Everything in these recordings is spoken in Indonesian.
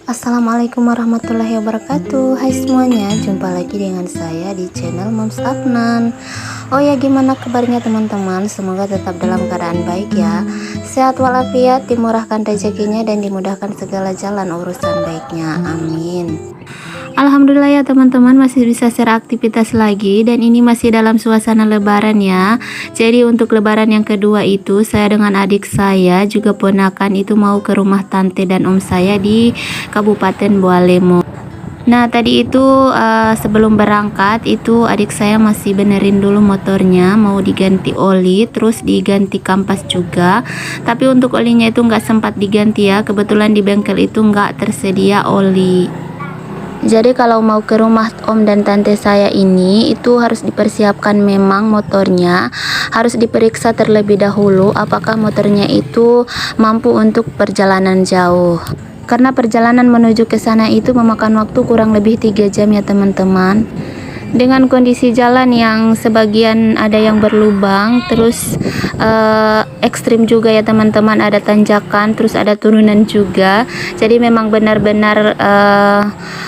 Assalamualaikum warahmatullahi wabarakatuh. Hai semuanya, jumpa lagi dengan saya di channel Moms Afnan. Oh ya, gimana kabarnya teman-teman? Semoga tetap dalam keadaan baik ya. Sehat walafiat, dimurahkan rezekinya dan dimudahkan segala jalan urusan baiknya. Amin. Alhamdulillah ya teman-teman, masih bisa share aktivitas lagi, dan ini masih dalam suasana lebaran ya. Jadi untuk lebaran yang kedua itu saya dengan adik saya juga ponakan itu mau ke rumah tante dan om saya di Kabupaten Bualemo. Nah tadi itu sebelum berangkat itu adik saya masih benerin dulu motornya, mau diganti oli, terus diganti kampas juga. Tapi untuk olinya itu nggak sempat diganti ya, kebetulan di bengkel itu nggak tersedia oli. Jadi kalau mau ke rumah om dan tante saya ini itu harus dipersiapkan, memang motornya harus diperiksa terlebih dahulu apakah motornya itu mampu untuk perjalanan jauh. Karena perjalanan menuju ke sana itu memakan waktu kurang lebih 3 jam ya teman-teman. Dengan kondisi jalan yang sebagian ada yang berlubang, terus ekstrim juga ya teman-teman, ada tanjakan, terus ada turunan juga. Jadi memang benar-benar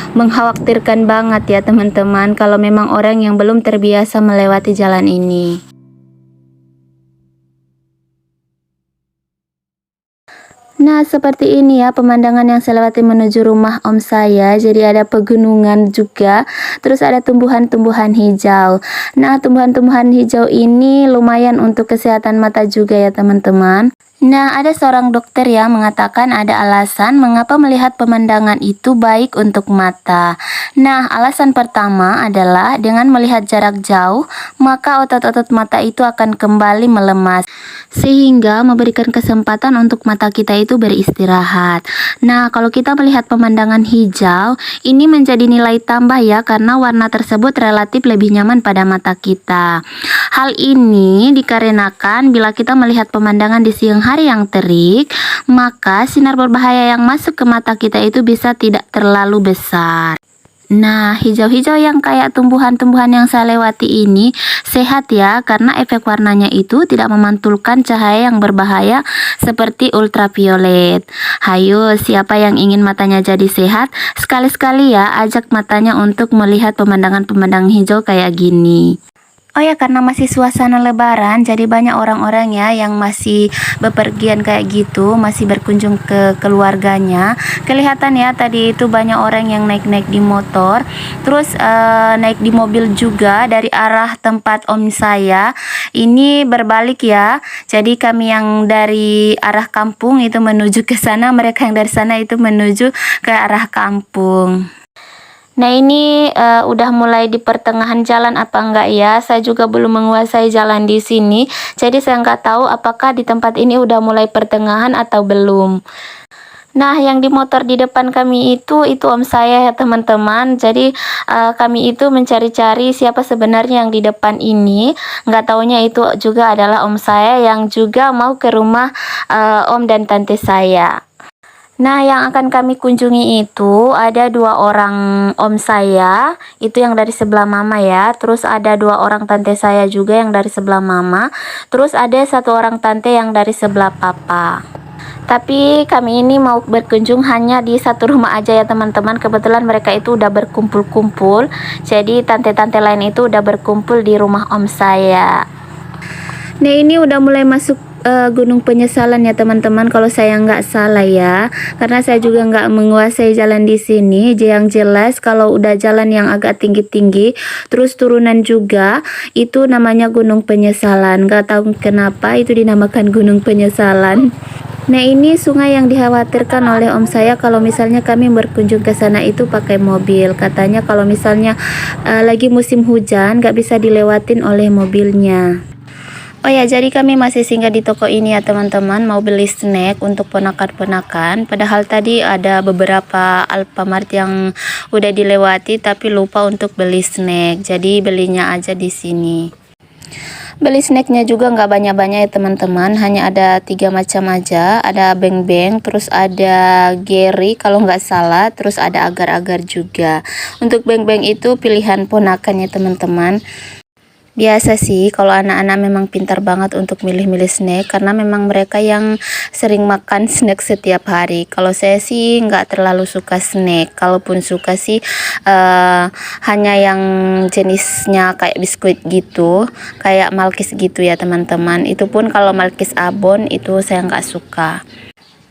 mengkhawatirkan banget ya teman-teman kalau memang orang yang belum terbiasa melewati jalan ini. Nah seperti ini ya pemandangan yang saya lewati menuju rumah om saya. Jadi ada pegunungan juga, terus ada tumbuhan-tumbuhan hijau. Nah tumbuhan-tumbuhan hijau ini lumayan untuk kesehatan mata juga ya teman-teman. Nah ada seorang dokter yang mengatakan ada alasan mengapa melihat pemandangan itu baik untuk mata. Nah alasan pertama adalah dengan melihat jarak jauh maka otot-otot mata itu akan kembali melemas, sehingga memberikan kesempatan untuk mata kita itu beristirahat. Nah kalau kita melihat pemandangan hijau ini menjadi nilai tambah ya, karena warna tersebut relatif lebih nyaman pada mata kita. Hal ini dikarenakan bila kita melihat pemandangan di siang hari yang terik, maka sinar berbahaya yang masuk ke mata kita itu bisa tidak terlalu besar. Nah hijau-hijau yang kayak tumbuhan-tumbuhan yang saya lewati ini sehat ya, karena efek warnanya itu tidak memantulkan cahaya yang berbahaya seperti ultraviolet. Hayo, siapa yang ingin matanya jadi sehat, sekali-sekali ya ajak matanya untuk melihat pemandangan-pemandangan hijau kayak gini. Oh ya, karena masih suasana lebaran, jadi banyak orang-orang ya yang masih bepergian kayak gitu, masih berkunjung ke keluarganya. Kelihatan ya tadi itu banyak orang yang naik-naik di motor, terus naik di mobil juga dari arah tempat om saya. Ini berbalik ya. Jadi kami yang dari arah kampung itu menuju ke sana, mereka yang dari sana itu menuju ke arah kampung. Nah ini udah mulai di pertengahan jalan apa enggak ya? Saya juga belum menguasai jalan di sini, jadi saya nggak tahu apakah di tempat ini udah mulai pertengahan atau belum. Nah yang di motor di depan kami itu om saya ya teman-teman. Jadi kami itu mencari-cari siapa sebenarnya yang di depan ini. Nggak taunya itu juga adalah om saya yang juga mau ke rumah om dan tante saya. Nah yang akan kami kunjungi itu ada 2 orang om saya, itu yang dari sebelah mama ya. Terus ada 2 orang tante saya juga yang dari sebelah mama. Terus ada 1 orang tante yang dari sebelah papa. Tapi kami ini mau berkunjung hanya di satu rumah aja ya teman-teman. Kebetulan mereka itu udah berkumpul-kumpul. Jadi tante-tante lain itu udah berkumpul di rumah om saya. Nah ini udah mulai masuk Gunung Penyesalan ya teman-teman, kalau saya nggak salah ya, karena saya juga nggak menguasai jalan di sini. Yang jelas kalau udah jalan yang agak tinggi-tinggi terus turunan juga, itu namanya Gunung Penyesalan. Nggak tahu kenapa itu dinamakan Gunung Penyesalan. Nah ini sungai yang dikhawatirkan oleh om saya kalau misalnya kami berkunjung ke sana itu pakai mobil. Katanya kalau misalnya lagi musim hujan nggak bisa dilewatin oleh mobilnya. Oh ya, jadi kami masih singgah di toko ini ya teman-teman, mau beli snack untuk ponakan-ponakan. Padahal tadi ada beberapa Alfamart yang udah dilewati tapi lupa untuk beli snack. Jadi belinya aja di sini. Beli snacknya juga nggak banyak-banyak ya teman-teman, hanya ada 3 macam aja. Ada beng-beng, terus ada Geri kalau nggak salah, terus ada agar-agar juga. Untuk beng-beng itu pilihan ponakannya teman-teman. Biasa sih kalau anak-anak memang pintar banget untuk milih-milih snack karena memang mereka yang sering makan snack setiap hari. Kalau saya sih nggak terlalu suka snack. Kalaupun suka sih hanya yang jenisnya kayak biskuit gitu, kayak Malkis gitu ya teman-teman. Itu pun kalau Malkis Abon itu saya nggak suka.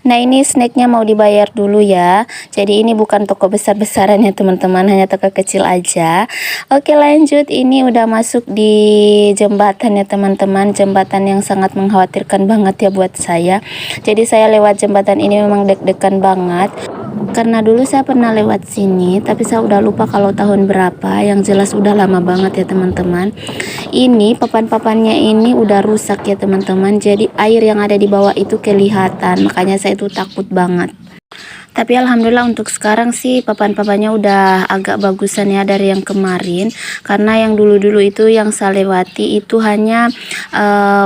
Nah ini snacknya mau dibayar dulu ya. Jadi ini bukan toko besar-besaran ya teman-teman, hanya toko kecil aja. Oke lanjut, ini udah masuk di jembatan ya teman-teman. Jembatan yang sangat mengkhawatirkan banget ya buat saya. Jadi saya lewat jembatan ini memang deg-degan banget. Karena dulu saya pernah lewat sini, tapi saya udah lupa kalau tahun berapa. Yang jelas udah lama banget ya teman-teman. Ini papan-papannya ini udah rusak ya teman-teman. Jadi air yang ada di bawah itu kelihatan. Makanya saya itu takut banget. Tapi alhamdulillah untuk sekarang sih papan-papannya udah agak bagusan ya dari yang kemarin. Karena yang dulu-dulu itu yang saya lewati itu hanya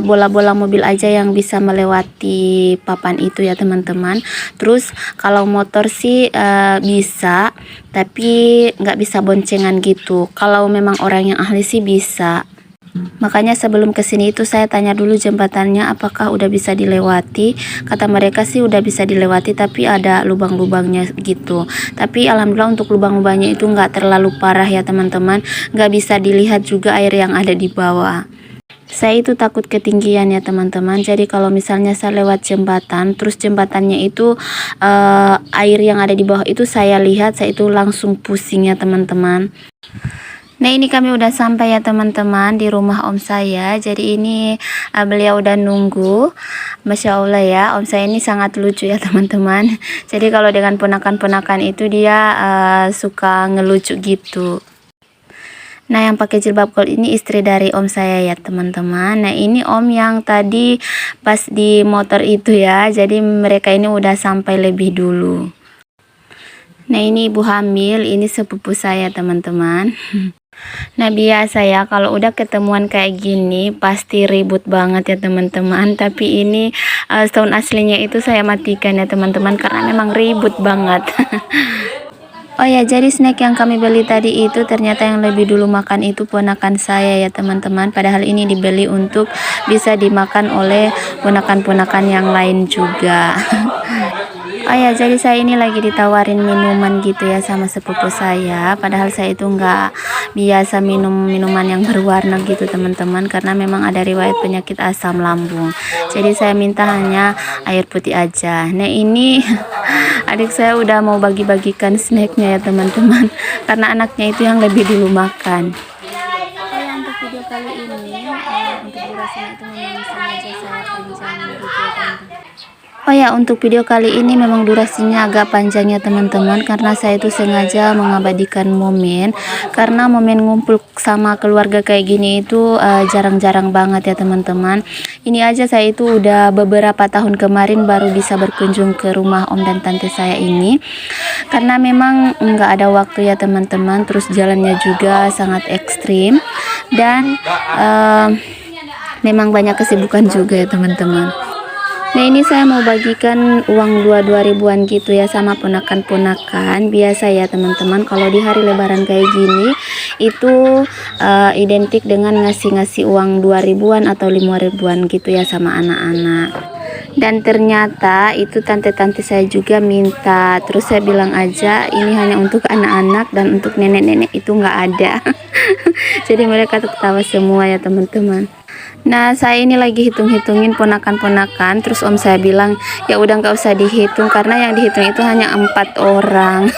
bola-bola mobil aja yang bisa melewati papan itu ya teman-teman. Terus kalau motor sih bisa, tapi nggak bisa boncengan gitu. Kalau memang orang yang ahli sih bisa. Makanya sebelum kesini itu saya tanya dulu jembatannya apakah udah bisa dilewati. Kata mereka sih udah bisa dilewati tapi ada lubang-lubangnya gitu. Tapi alhamdulillah untuk lubang-lubangnya itu nggak terlalu parah ya teman-teman. Nggak bisa dilihat juga air yang ada di bawah. Saya itu takut ketinggian ya teman-teman. Jadi kalau misalnya saya lewat jembatan, terus jembatannya itu air yang ada di bawah itu saya lihat, saya itu langsung pusing ya teman-teman. Nah ini kami udah sampai ya teman-teman di rumah om saya. Jadi ini beliau udah nunggu. Masya Allah ya, om saya ini sangat lucu ya teman-teman. Jadi kalau dengan ponakan-ponakan itu dia suka ngelucu gitu. Nah yang pakai jilbab gold ini istri dari om saya ya teman-teman. Nah ini om yang tadi pas di motor itu ya. Jadi mereka ini udah sampai lebih dulu. Nah ini ibu hamil, ini sepupu saya teman-teman. Nah biasa ya kalau udah ketemuan kayak gini pasti ribut banget ya teman-teman. Tapi ini sound aslinya itu saya matikan ya teman-teman karena memang ribut banget. Oh ya, jadi snack yang kami beli tadi itu ternyata yang lebih dulu makan itu ponakan saya ya teman-teman. Padahal ini dibeli untuk bisa dimakan oleh ponakan-ponakan yang lain juga. Oh ya, jadi saya ini lagi ditawarin minuman gitu ya sama sepupu saya. Padahal saya itu nggak biasa minum minuman yang berwarna gitu teman-teman. Karena memang ada riwayat penyakit asam lambung. Jadi saya minta hanya air putih aja. Nah ini adik saya udah mau bagi-bagikan snacknya ya teman-teman. Karena anaknya itu yang lebih dulu makan. Oh ya, untuk video kali ini untuk durasinya itu memang sengaja saya panjang gitu ya teman-teman. Oh ya, untuk video kali ini memang durasinya agak panjang ya teman-teman karena saya itu sengaja mengabadikan momen. Karena momen ngumpul sama keluarga kayak gini itu jarang-jarang banget ya teman-teman. Ini aja saya itu udah beberapa tahun kemarin baru bisa berkunjung ke rumah om dan tante saya ini. Karena memang nggak ada waktu ya teman-teman. Terus jalannya juga sangat ekstrim. Dan memang banyak kesibukan juga ya teman-teman. Nah ini saya mau bagikan uang 2 ribuan gitu ya sama ponakan-ponakan. Biasa ya teman-teman kalau di hari lebaran kayak gini itu identik dengan ngasih-ngasih uang 2 ribuan atau 5 ribuan gitu ya sama anak-anak. Dan ternyata itu tante-tante saya juga minta. Terus saya bilang aja ini hanya untuk anak-anak dan untuk nenek-nenek itu nggak ada. Jadi mereka tertawa semua ya teman-teman. Nah saya ini lagi hitung-hitungin ponakan-ponakan. Terus om saya bilang ya udah nggak usah dihitung karena yang dihitung itu hanya 4 orang.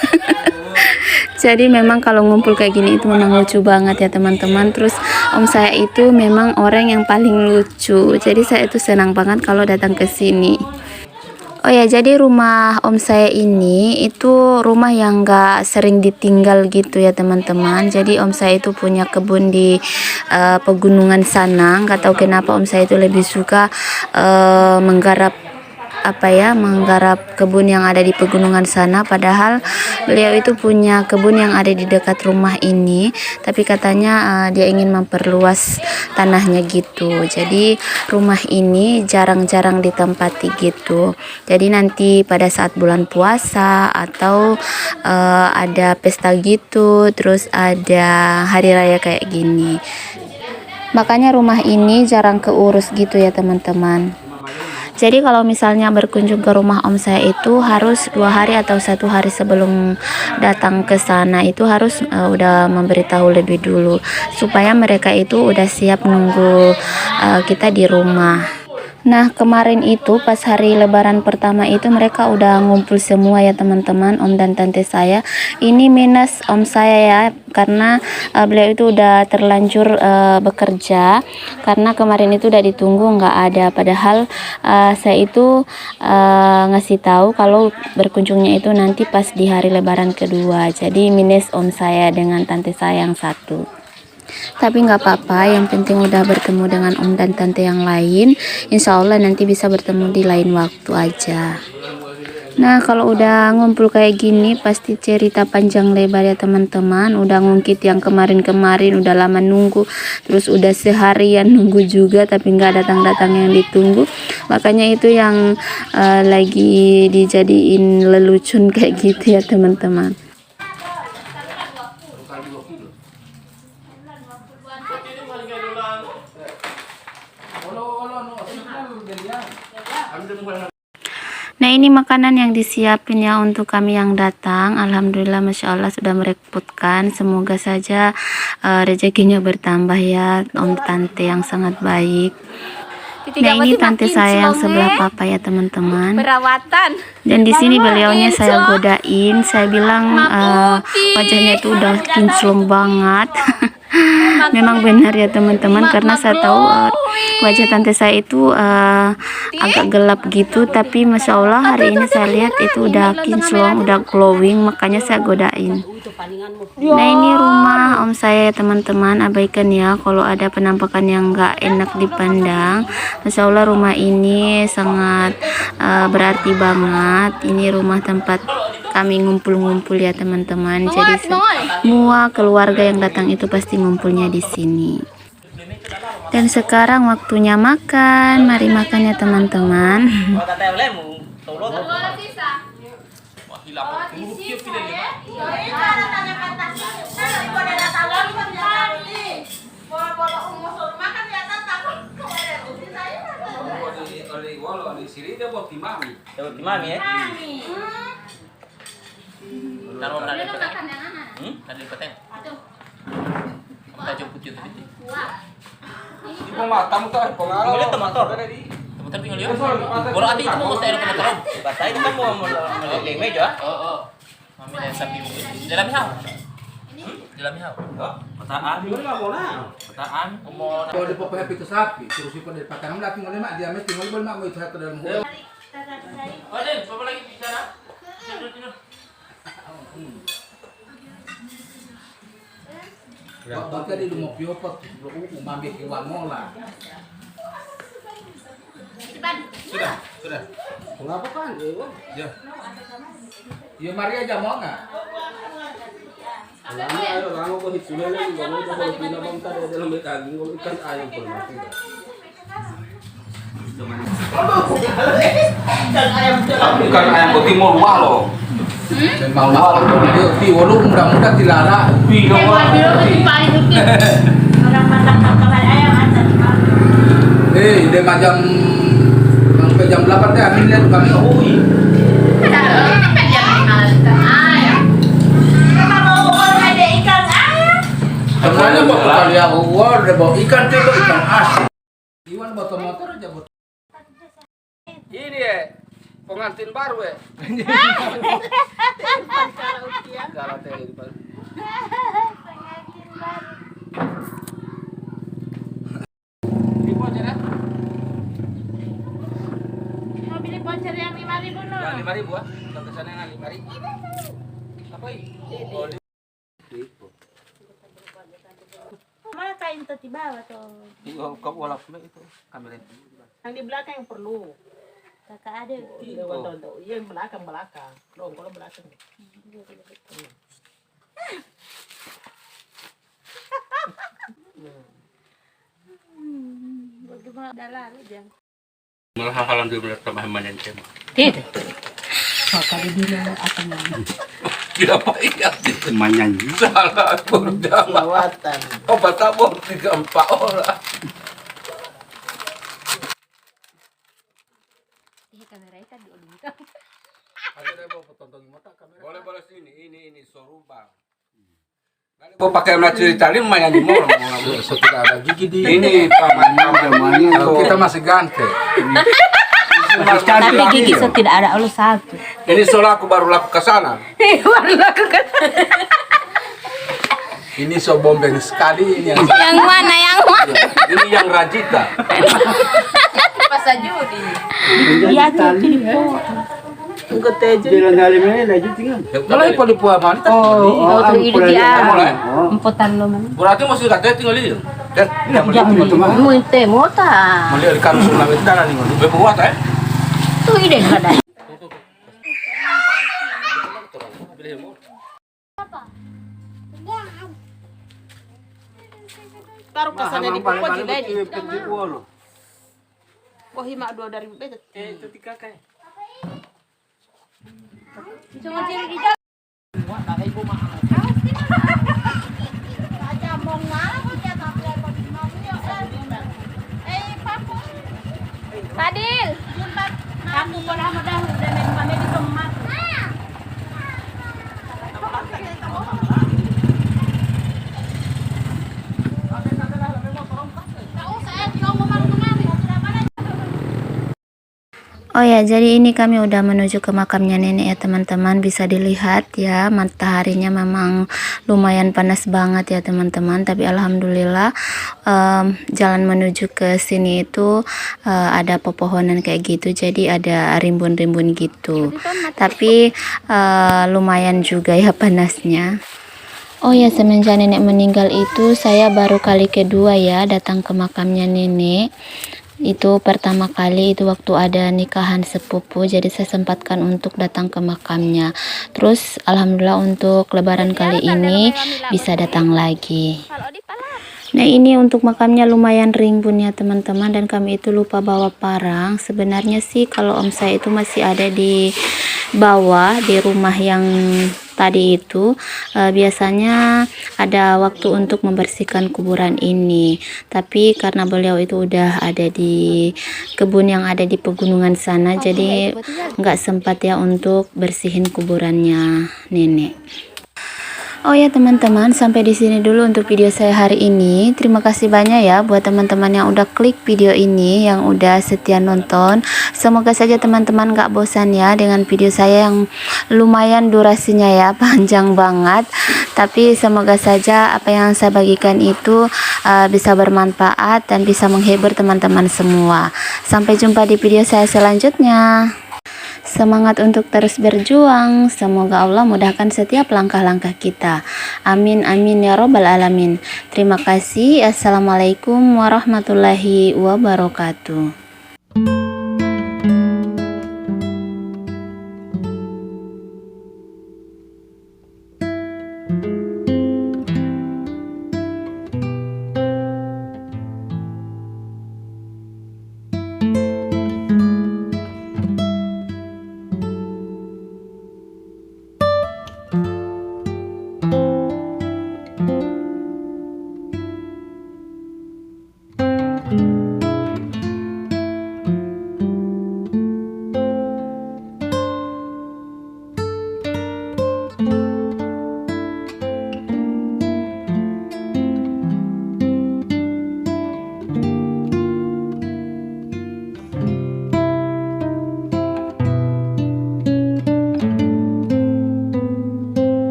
Jadi memang kalau ngumpul kayak gini itu memang lucu banget ya teman-teman. Terus om saya itu memang orang yang paling lucu. Jadi saya itu senang banget kalau datang ke sini. Oh ya, jadi rumah om saya ini itu rumah yang gak sering ditinggal gitu ya teman-teman. Jadi om saya itu punya kebun di pegunungan sana. Gak tahu kenapa om saya itu lebih suka menggarap menggarap kebun yang ada di pegunungan sana. Padahal beliau itu punya kebun yang ada di dekat rumah ini, tapi katanya dia ingin memperluas tanahnya gitu. Jadi rumah ini jarang-jarang ditempati gitu. Jadi nanti pada saat bulan puasa atau ada pesta gitu, terus ada hari raya kayak gini. Makanya rumah ini jarang keurus gitu ya teman-teman. Jadi kalau misalnya berkunjung ke rumah om saya itu harus 2 hari atau 1 hari sebelum datang ke sana itu harus udah memberitahu lebih dulu supaya mereka itu udah siap nunggu kita di rumah. Nah kemarin itu pas hari lebaran pertama itu mereka udah ngumpul semua ya teman-teman, om dan tante saya. Ini minus om saya ya, karena beliau itu udah terlanjur bekerja, karena kemarin itu udah ditunggu nggak ada. Padahal saya itu ngasih tahu kalau berkunjungnya itu nanti pas di hari lebaran kedua. Jadi minus om saya dengan tante saya yang satu. Tapi nggak apa-apa, yang penting udah bertemu dengan om dan tante yang lain. Insya Allah nanti bisa bertemu di lain waktu aja. Nah kalau udah ngumpul kayak gini pasti cerita panjang lebar ya teman-teman. Udah ngungkit yang kemarin-kemarin, udah lama nunggu, terus udah seharian nunggu juga tapi nggak datang-datang yang ditunggu. Makanya itu yang lagi dijadiin lelucon kayak gitu ya teman-teman. Nah ini makanan yang disiapin ya untuk kami yang datang. Alhamdulillah Masya Allah sudah merepotkan. Semoga saja rezekinya bertambah ya om tante yang sangat baik. Nah ini tante saya yang sebelah papa ya teman-teman. Dan di sini beliaunya saya godain. Saya bilang wajahnya itu udah kinclong banget. Memang benar ya teman-teman, karena saya tahu wajah tante saya itu agak gelap gitu, tapi Masya Allah hari ini saya lihat itu udah kinclong, udah glowing, makanya saya godain. Nah ini rumah om saya ya teman-teman, abaikan ya kalau ada penampakan yang nggak enak dipandang. Masya Allah rumah ini sangat berarti banget. Ini rumah tempat kami ngumpul-ngumpul ya teman-teman. Jadi semua keluarga yang datang itu pasti ngumpulnya di sini. Dan sekarang waktunya makan. Mari makan ya teman-teman. Kalau di pokoknya itu sapi, terus ikan dari patang laki ngoleh mak dia mesti ngoleh mak mau itu ke dalam hulu. Odin, apa lagi bicara? Tidur. Waktu tadi lu mau piopot, lu umami kiwan mola. Sudah. Mengapa kan? Ya. Ya mari aja mau nggak? Lama ayo lama ko hitsula lagi gawin ko kalau pinabang tadi dalam daging kalau ikan ayam ko mati. Ikan ayam ko timur walo. Mau walo dia di walu mudah-mudahan dilala. Orang masak makan ayam atas. Dia macam sampai jam 8 deh amin lihat kami oi. Semuanya bawa kali aku udah bawa ikan tuh ikan asin. Iwan bawa motor aja buat. Ini pengantin baru Karaoke di depan. Ini voucher ya? Mau beli voucher yang 5.000 no? Yang 5.000 ah. Yang kesana yang 5.000. Apa ini? Oh, Mana kain tuh di bawah tuh? Iyo, kau wala pula itu kamera itu. Yang di belakang yang perlu. Kakak ada. Iya, oh. Iya yang belakang. Kalau belakang. Bagaimana dalam aja. Malah hal-hal yang dulu tambah manen cema. Tidak. Kalau di dulu akan Tidak ingat Manyanyi. salah berjamaah. Lawatan. Obat tabur 3-4 orang. Boleh boleh sini, ini soruba. Mau pakai cerita ini lumayan di mall. Sudah ada gigi di. Ini paman-pamannya kita masih ganteng. Tapi gigi so tidak ada oleh satu. Ini soal aku baru laku ke sana. Baru lakukan. Ini so bombeng sekali ini yang Yang mana? ini yang Rajita. Iya tuh. Ikut aja. Jalan dalam ini lagi tinggal. Kalau ini poli puah mana? Oh, itu ide dia. Mulai. Empotan lo man. Berarti masih katanya tinggal ini. Dan ini yang Jangan mu inte mota. melihat ikan sulam itu tanah nih. Lebih buat Tuh ide kada. Baru kesana di Papua juga ini. Penjual. Wah, himak 2 dari bebet. Ketika kayak. Fadil. Kamu pernah mudah dan mana di rumah. Oh ya, jadi ini kami udah menuju ke makamnya nenek ya teman-teman. Bisa dilihat ya, mataharinya memang lumayan panas banget ya teman-teman. Tapi alhamdulillah jalan menuju ke sini itu ada pepohonan kayak gitu. Jadi ada rimbun-rimbun gitu. Tapi lumayan juga ya panasnya. Oh ya, semenjak nenek meninggal itu saya baru kali kedua ya datang ke makamnya nenek. Itu pertama kali itu waktu ada nikahan sepupu, jadi saya sempatkan untuk datang ke makamnya. Terus alhamdulillah untuk lebaran kali ini bisa datang lagi. Nah, ini untuk makamnya lumayan rimbun ya teman-teman, dan kami itu lupa bawa parang. Sebenarnya sih kalau om saya itu masih ada di bawah di rumah yang tadi itu, biasanya ada waktu untuk membersihkan kuburan ini, tapi karena beliau itu udah ada di kebun yang ada di pegunungan sana, jadi nggak sempat ya untuk bersihin kuburannya nenek. Oh ya teman-teman, sampai di sini dulu untuk video saya hari ini. Terima kasih banyak ya buat teman-teman yang udah klik video ini, yang udah setia nonton. Semoga saja teman-teman gak bosan ya dengan video saya yang lumayan durasinya ya, panjang banget. Tapi semoga saja apa yang saya bagikan itu bisa bermanfaat dan bisa menghibur teman-teman semua. Sampai jumpa di video saya selanjutnya. Semangat untuk terus berjuang. Semoga Allah mudahkan setiap langkah-langkah kita. Amin amin ya robbal alamin. Terima kasih. Assalamualaikum warahmatullahi wabarakatuh.